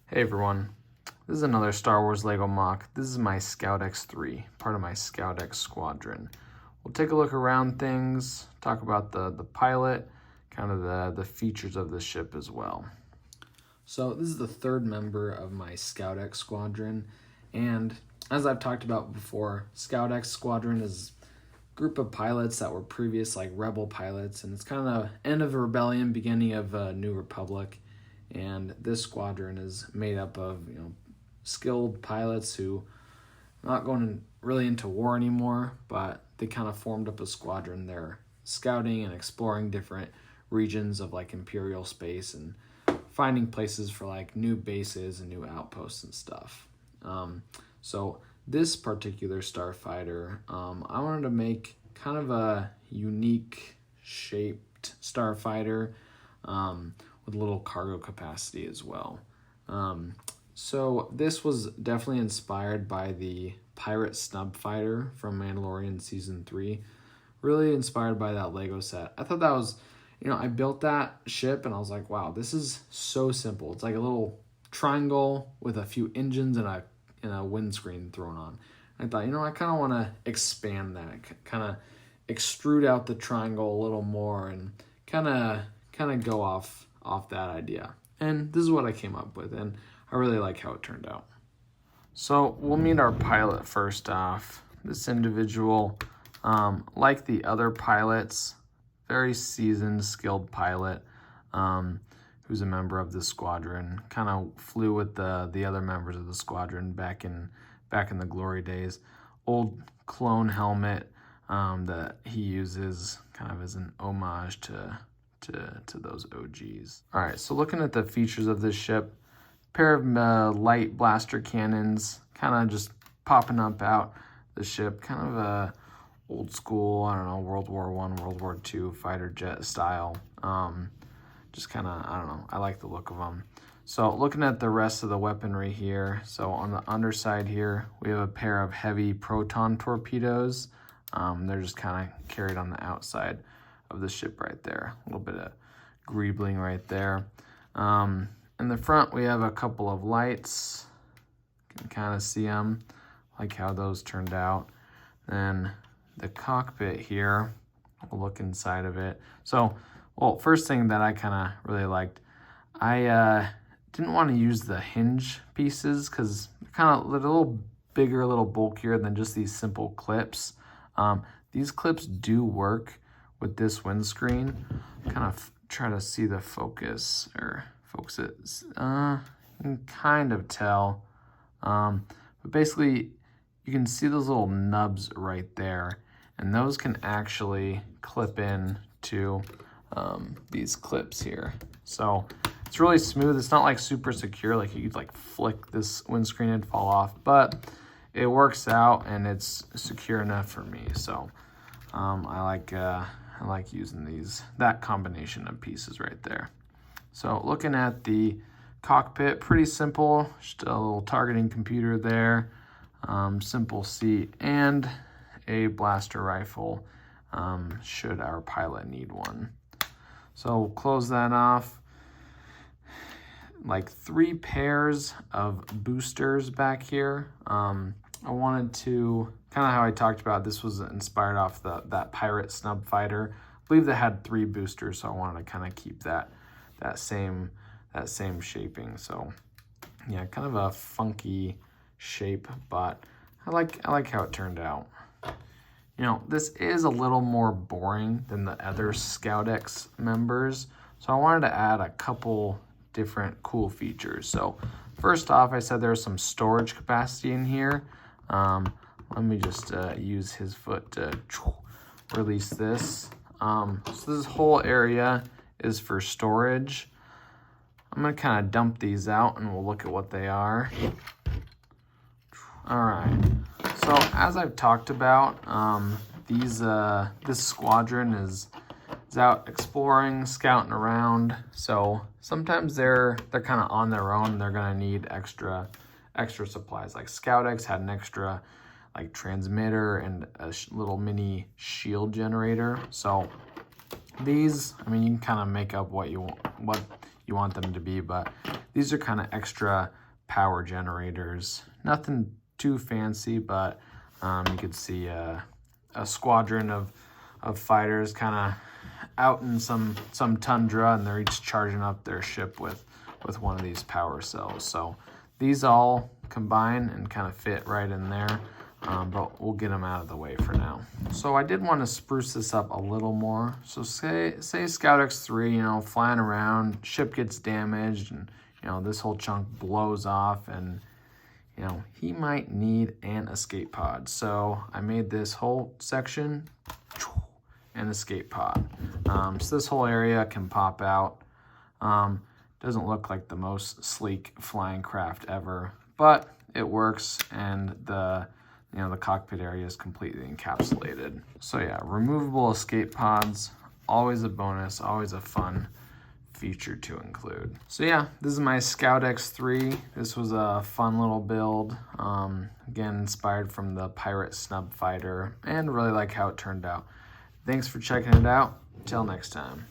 Hey everyone, this is another Star Wars LEGO MOC. This is my Scoutex-3, part of my Scoutex Squadron. We'll take a look around things, talk about the pilot, kind of the features of the ship as well. So this is the third member of my Scoutex Squadron, and as I've talked about before, Scoutex Squadron is a group of pilots that were previous like rebel pilots, and it's kind of the end of a rebellion, beginning of a new republic. And this squadron is made up of, skilled pilots who are not going really into war anymore, but they kind of formed up a squadron. They're scouting and exploring different regions of like Imperial space and finding places for like new bases and new outposts and stuff. So this particular starfighter, I wanted to make kind of a unique shaped starfighter, with a little cargo capacity as well. So this was definitely inspired by the pirate snub fighter from Mandalorian Season 3. Really inspired by that Lego set. I thought that was, I built that ship and I was like, wow, this is so simple. It's like a little triangle with a few engines and a windscreen thrown on. I thought, I kind of want to expand that, kind of extrude out the triangle a little more and kind of go off that idea. And this is what I came up with, and I really like how it turned out. So we'll meet our pilot first off. This individual, like the other pilots, very seasoned, skilled pilot, who's a member of the squadron. Kind of flew with the other members of the squadron back in the glory days. Old clone helmet that he uses kind of as an homage to those OGs. All right, so looking at the features of this ship, pair of light blaster cannons, kind of just popping up out the ship, kind of a old school, World War I, World War II fighter jet style. Just kind of, I like the look of them. So looking at the rest of the weaponry here, so on the underside here, we have a pair of heavy proton torpedoes. They're just kind of carried on the outside of the ship right there. A little bit of greebling right there. In the front, we have a couple of lights. You can kind of see them, like how those turned out. Then the cockpit here, we'll look inside of it. So, first thing that I kind of really liked, I didn't want to use the hinge pieces because they're kind of a little bigger, a little bulkier than just these simple clips. These clips do work with this windscreen. Kind of try to see the focus or focus it. You can kind of tell. But basically, you can see those little nubs right there. And those can actually clip in to these clips here. So it's really smooth. It's not like super secure. Like you could like flick this windscreen and fall off. But it works out and it's secure enough for me. So I like using that combination of pieces right there. So looking at the cockpit, pretty simple, just a little targeting computer there, simple seat, and a blaster rifle, should our pilot need one. So we'll close that off. Like 3 pairs of boosters back here. I wanted to, kind of how I talked about, this was inspired off that pirate snub fighter. I believe they had 3 boosters, so I wanted to kind of keep that same shaping. So yeah, kind of a funky shape, but I like how it turned out. This is a little more boring than the other Scoutex members, so I wanted to add a couple different cool features. So first off, I said there's some storage capacity in here. Let me just use his foot to release this. So this whole area is for storage. I'm gonna kind of dump these out and we'll look at what they are. All right, so as I've talked about, this squadron is out exploring, scouting around. So sometimes they're kind of on their own. They're gonna need extra supplies. Like Scoutex had an extra like transmitter and a little mini shield generator. So these, you can kind of make up what you you want them to be, but these are kind of extra power generators. Nothing too fancy, but you could see a squadron of fighters kind of out in some tundra, and they're each charging up their ship with one of these power cells. So these all combine and kind of fit right in there, but we'll get them out of the way for now. So I did want to spruce this up a little more. So say Scoutex-3, you know, flying around, ship gets damaged, and you know, this whole chunk blows off, and you know, he might need an escape pod. So I made this whole section an escape pod. So this whole area can pop out. Doesn't look like the most sleek flying craft ever, but it works, and the cockpit area is completely encapsulated. So yeah, removable escape pods, always a bonus, always a fun feature to include. So yeah, this is my Scoutex-3. This was a fun little build. Again, inspired from the Pirate Snub Fighter, and really like how it turned out. Thanks for checking it out. Till next time.